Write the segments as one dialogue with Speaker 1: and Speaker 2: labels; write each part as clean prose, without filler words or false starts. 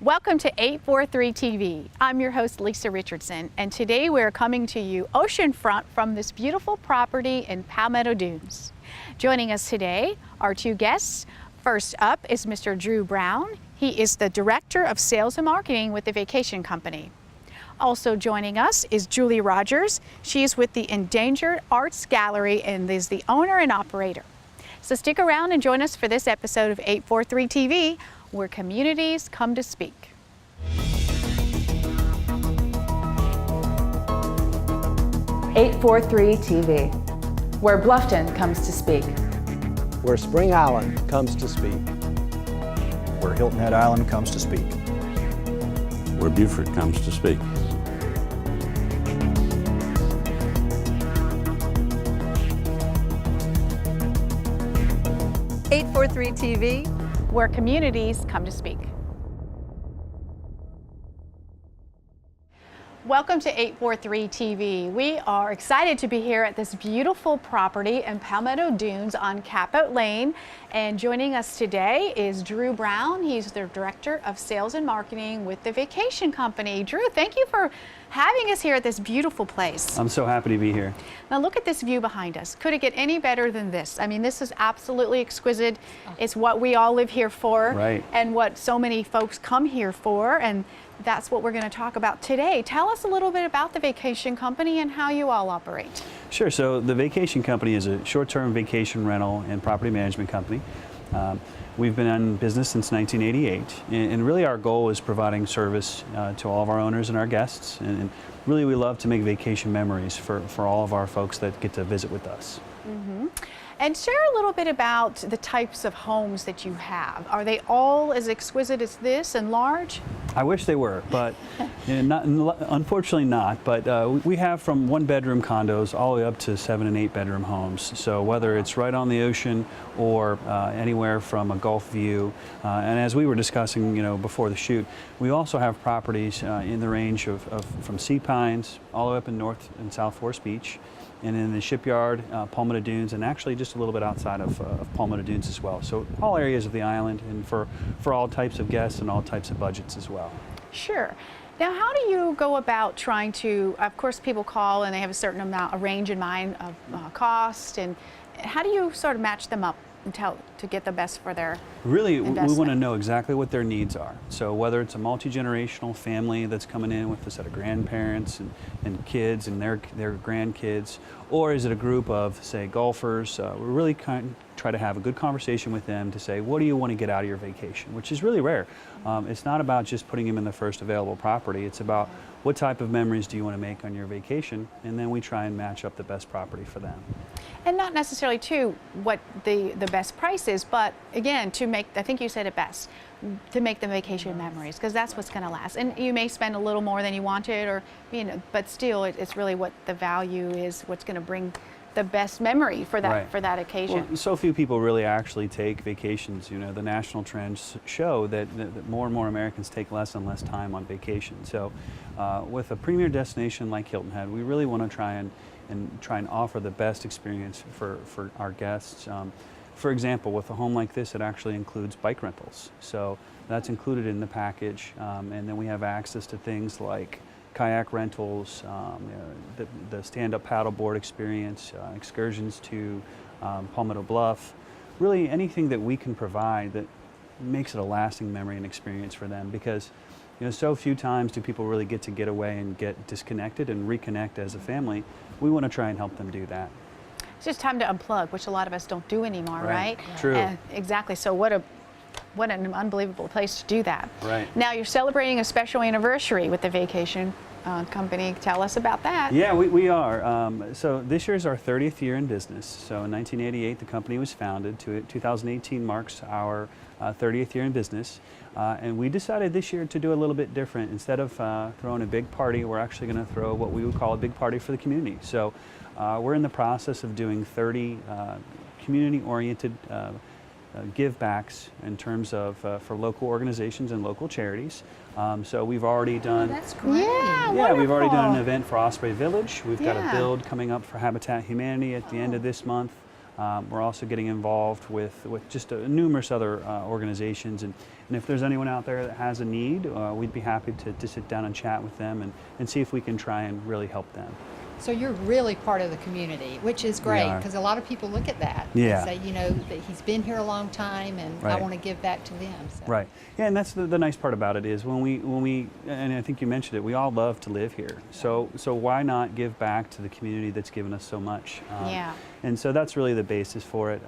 Speaker 1: Welcome to 843 TV. I'm your host, Lisa Richardson, and today we're coming to you oceanfront from this beautiful property in Palmetto Dunes. Joining us today are two guests. First up is Mr. Dru Brown. He is the Director of Sales and Marketing with the vacation company. Also joining us is Julie Rogers. She is with the Endangered Arts Gallery and is the owner and operator. So stick around and join us for this episode of 843 TV, where communities come to speak.
Speaker 2: (843 TV), where Bluffton comes to speak.
Speaker 3: Where Spring Island comes to speak.
Speaker 4: Where Hilton Head Island comes to speak.
Speaker 5: Where Beaufort comes to speak.
Speaker 2: (843 TV),
Speaker 1: where communities come to speak. Welcome to 843 TV. We are excited to be here at this beautiful property in Palmetto Dunes on Capote Lane. And joining us today is Dru Brown. He's the Director of Sales and Marketing with the vacation company. Dru, thank you for having us here at this beautiful place.
Speaker 6: I'm so happy to be here.
Speaker 1: Now look at this view behind us. Could it get any better than this? I mean, this is absolutely exquisite. It's what we all live here for,
Speaker 6: right,
Speaker 1: and what so many folks come here for, and that's what we're going to talk about today. Tell us a little bit about the vacation company and how you all operate.
Speaker 6: Sure. So the vacation company is a short-term vacation rental and property management company. We've been in business since 1988, and really our goal is providing service to all of our owners and our guests, and really we love to make vacation memories for all of our folks that get to visit with us.
Speaker 1: Mm-hmm. And share a little bit about the types of homes that you have. Are they all as exquisite as this and large?
Speaker 6: I wish they were, but unfortunately not. But we have from one-bedroom condos all the way up to 7- and 8-bedroom homes. So whether it's right on the ocean or anywhere from a Gulf view, and as we were discussing, before the shoot, we also have properties in the range of from Sea Pines all the way up in North and South Forest Beach, and in the Shipyard, Palmetto Dunes, and actually just a little bit outside of Palmetto Dunes as well. So all areas of the island, and for all types of guests and all types of budgets as well.
Speaker 1: Sure. Now, how do you go about trying to, of course people call and they have a certain amount, a range in mind of cost, and how do you sort of match them up to get the best for their
Speaker 6: Really,
Speaker 1: investment?
Speaker 6: we want to know exactly what their needs are. So whether it's a multi-generational family that's coming in with a set of grandparents and kids and their grandkids, or is it a group of, say, golfers, we really try to have a good conversation with them to say, what do you want to get out of your vacation, which is really rare. It's not about just putting them in the first available property. It's about what type of memories do you want to make on your vacation, and then we try and match up the best property for them.
Speaker 1: And not necessarily to what the best price is, but again, to make, I think you said it best, to make the vacation memories, because that's what's going to last. And you may spend a little more than you wanted, or but still, it's really what the value is, what's going to bring the best memory for that,
Speaker 6: right,
Speaker 1: for that occasion.
Speaker 6: Well, so few people really actually take vacations. The national trends show that more and more Americans take less and less time on vacation. So with a premier destination like Hilton Head, we really want to try and offer the best experience for our guests. For example, with a home like this, it actually includes bike rentals. So that's included in the package, and then we have access to things like kayak rentals, the stand-up paddleboard experience, excursions to Palmetto Bluff, really anything that we can provide that makes it a lasting memory and experience for them, because so few times do people really get away and get disconnected and reconnect as a family. We want to try and help them do that.
Speaker 1: It's just time to unplug, which a lot of us don't do anymore, right?
Speaker 6: True.
Speaker 1: Exactly. So what an unbelievable place to do that.
Speaker 6: Right.
Speaker 1: Now you're celebrating a special anniversary with the vacation company. Tell us about that.
Speaker 6: Yeah, we are. So this year is our 30th year in business. So in 1988, the company was founded. 2018 marks our 30th year in business. And we decided this year to do a little bit different. Instead of throwing a big party, we're actually going to throw what we would call a big party for the community. So we're in the process of doing 30 community-oriented give-backs in terms of for local organizations and local charities. So we've already done.
Speaker 2: Oh, that's great.
Speaker 1: Yeah,
Speaker 6: we've already done an event for Osprey Village. We've got
Speaker 1: Yeah.
Speaker 6: a build coming up for Habitat Humanity at the end of this month. We're also getting involved with just numerous other organizations, and if there's anyone out there that has a need, we'd be happy to sit down and chat with them and see if we can try and really help them.
Speaker 7: So you're really part of the community, which is great, because a lot of people look at that
Speaker 6: Yeah.
Speaker 7: and say, you know, that he's been here a long time and I
Speaker 6: Right.
Speaker 7: want to give back to them. So.
Speaker 6: Right. Yeah, and that's the nice part about it is when we and I think you mentioned it, we all love to live here. So why not give back to the community that's given us so much?
Speaker 1: Yeah.
Speaker 6: And so that's really the basis for it.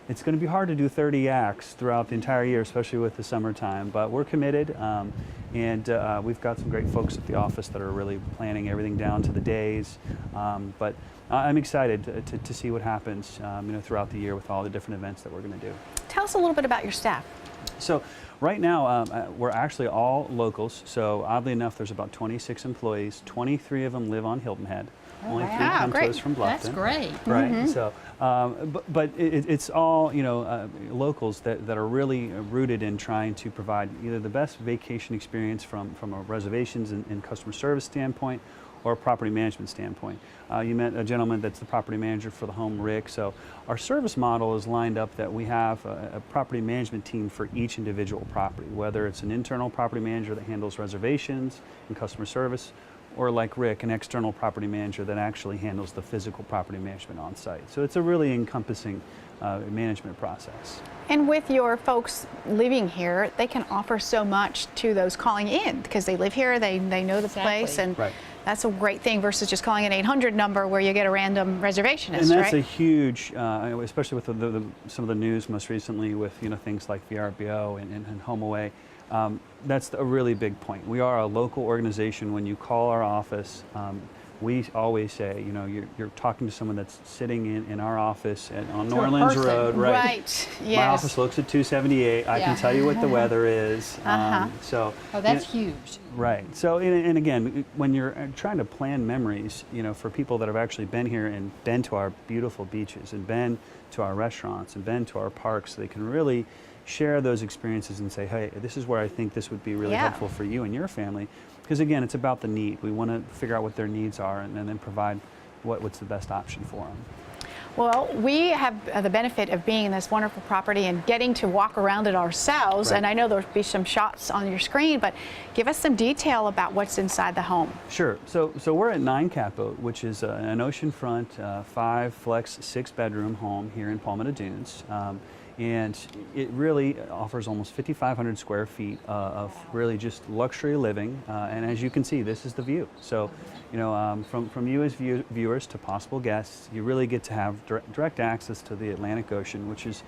Speaker 6: It's going to be hard to do 30 acts throughout the entire year, especially with the summertime, but we're committed, and we've got some great folks at the office that are really planning everything down to the days. But I'm excited to see what happens throughout the year with all the different events that we're going to do.
Speaker 1: Tell us a little bit about your staff.
Speaker 6: So right now, we're actually all locals. So oddly enough, there's about 26 employees. 23 of them live on Hilton Head. Only 3
Speaker 1: wow,
Speaker 6: come
Speaker 1: great.
Speaker 6: to us from Bluffton.
Speaker 7: That's great.
Speaker 6: Right. So, but it's all locals that are really rooted in trying to provide either the best vacation experience from a reservations and customer service standpoint, or a property management standpoint. You met a gentleman that's the property manager for the home, Rick. So our service model is lined up that we have a property management team for each individual property, whether it's an internal property manager that handles reservations and customer service, or like Rick, an external property manager that actually handles the physical property management on site. So it's a really encompassing management process.
Speaker 1: And with your folks living here, they can offer so much to those calling in because they live here, they know the place, and
Speaker 6: Right.
Speaker 1: that's a great thing versus just calling an 800 number where you get a random reservationist,
Speaker 6: And that's
Speaker 1: right?
Speaker 6: a huge, especially with some of the news most recently with things like VRBO and HomeAway. That's a really big point. We are a local organization. When you call our office, we always say, you're talking to someone that's sitting in our office on
Speaker 7: To a
Speaker 6: Norlands
Speaker 7: person.
Speaker 6: Road, right?
Speaker 1: Right, yes.
Speaker 6: My office looks at 278. I
Speaker 7: Yeah.
Speaker 6: can tell you what the weather is. So.
Speaker 7: Oh, that's huge.
Speaker 6: Right. So, and again, when you're trying to plan memories, for people that have actually been here and been to our beautiful beaches and been to our restaurants and been to our parks, they can really share those experiences and say, hey, this is where I think this would be really
Speaker 1: Yeah.
Speaker 6: helpful for you and your family. Because again, it's about the need. We want to figure out what their needs are and then provide what's the best option for them.
Speaker 1: Well, we have the benefit of being in this wonderful property and getting to walk around it ourselves.
Speaker 6: Right.
Speaker 1: And I know there'll be some shots on your screen, but give us some detail about what's inside the home.
Speaker 6: Sure. So we're at 9 Catboat, which is an oceanfront 5 flex 6-bedroom home here in Palmetto Dunes. And it really offers almost 5,500 square feet of really just luxury living. And as you can see, this is the view. So, from you as viewers to possible guests, you really get to have direct access to the Atlantic Ocean, which is,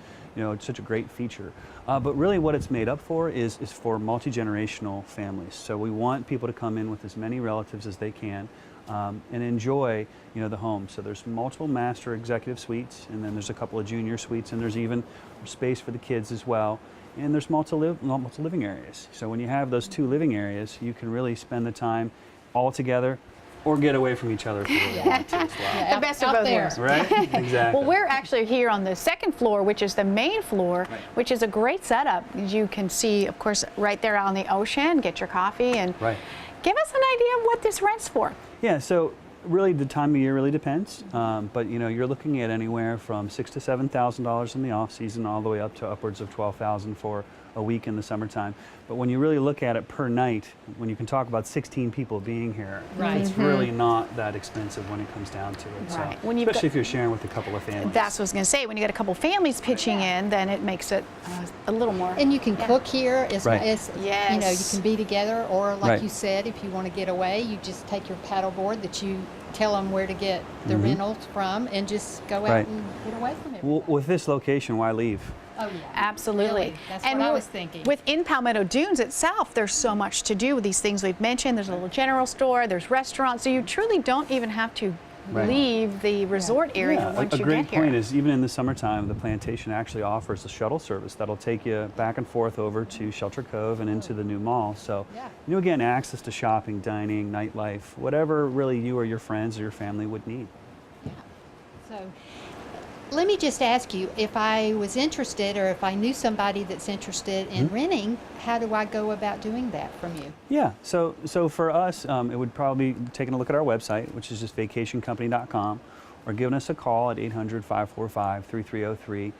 Speaker 6: such a great feature. But really what it's made up for is for multi-generational families. So we want people to come in with as many relatives as they can. And enjoy, the home. So there's multiple master executive suites, and then there's a couple of junior suites, and there's even space for the kids as well. And there's multiple living areas. So when you have those 2 living areas, you can really spend the time all together, or get away from each other if you really want to as well.
Speaker 1: The best of both worlds.
Speaker 6: Right? Exactly.
Speaker 1: Well, we're actually here on the 2nd floor, which is the main floor, which is a great setup. You can see, of course, right there on the ocean, get your coffee, and
Speaker 6: Right.
Speaker 1: give us an idea of what this rents for.
Speaker 6: Yeah, so really the time of year really depends, but you're looking at anywhere from $6,000 to $7,000 in the off season, all the way up to upwards of $12,000 for a week in the summertime. But when you really look at it per night, when you can talk about 16 people being here,
Speaker 7: Right.
Speaker 6: it's really not that expensive when it comes down to it.
Speaker 1: Right.
Speaker 6: So,
Speaker 1: When you've
Speaker 6: especially
Speaker 1: got-
Speaker 6: if you're sharing with a couple of families.
Speaker 1: That's what I was going to say. When you get a couple families pitching in, then it makes it a little more.
Speaker 7: And you can cook here. It's,
Speaker 6: Right.
Speaker 7: it's
Speaker 1: Yes.
Speaker 7: you can be together, or like
Speaker 6: Right.
Speaker 7: you said, if you want to get away, you just take your paddle board that you tell them where to get the rentals from, and just go out
Speaker 6: Right.
Speaker 7: and get away from everything.
Speaker 6: Well, with this location, why leave?
Speaker 7: Oh, yeah.
Speaker 1: Absolutely.
Speaker 7: Really. That's what I was thinking.
Speaker 1: Within Palmetto Dunes itself, there's so much to do with these things we've mentioned. There's a little general store, there's restaurants, so you truly don't even have to
Speaker 6: Right.
Speaker 1: leave the resort area
Speaker 6: Yeah,
Speaker 1: once
Speaker 6: a
Speaker 1: you
Speaker 6: great
Speaker 1: get here.
Speaker 6: point is even in the summertime, the plantation actually offers a shuttle service that'll take you back and forth over to Shelter Cove and into the new mall. So,
Speaker 7: Yeah.
Speaker 6: again, access to shopping, dining, nightlife, whatever really you or your friends or your family would need.
Speaker 7: So let me just ask you, if I was interested, or if I knew somebody that's interested in renting, how do I go about doing that from you?
Speaker 6: Yeah, so for us, it would probably be taking a look at our website, which is just vacationcompany.com, or giving us a call at 800-545-3303.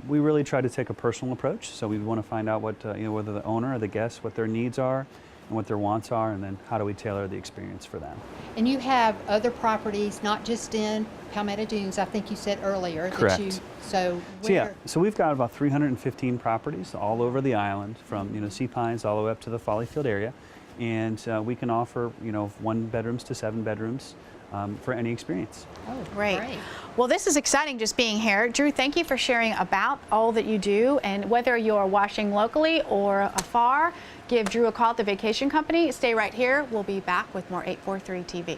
Speaker 6: We really try to take a personal approach, so we want to find out what, whether the owner or the guests, what their needs are and what their wants are, and then how do we tailor the experience for them.
Speaker 7: And you have other properties, not just in Palmetto Dunes, I think you said earlier.
Speaker 6: Correct.
Speaker 7: That you, so
Speaker 6: So we've got about 315 properties all over the island, from Sea Pines all the way up to the Folly Field area, and we can offer 1 bedrooms to 7 bedrooms for any experience.
Speaker 7: Oh,
Speaker 1: Great. Well, this is exciting just being here. Dru, thank you for sharing about all that you do, and whether you're watching locally or afar, give Dru a call at the vacation company. Stay right here. We'll be back with more 843 TV.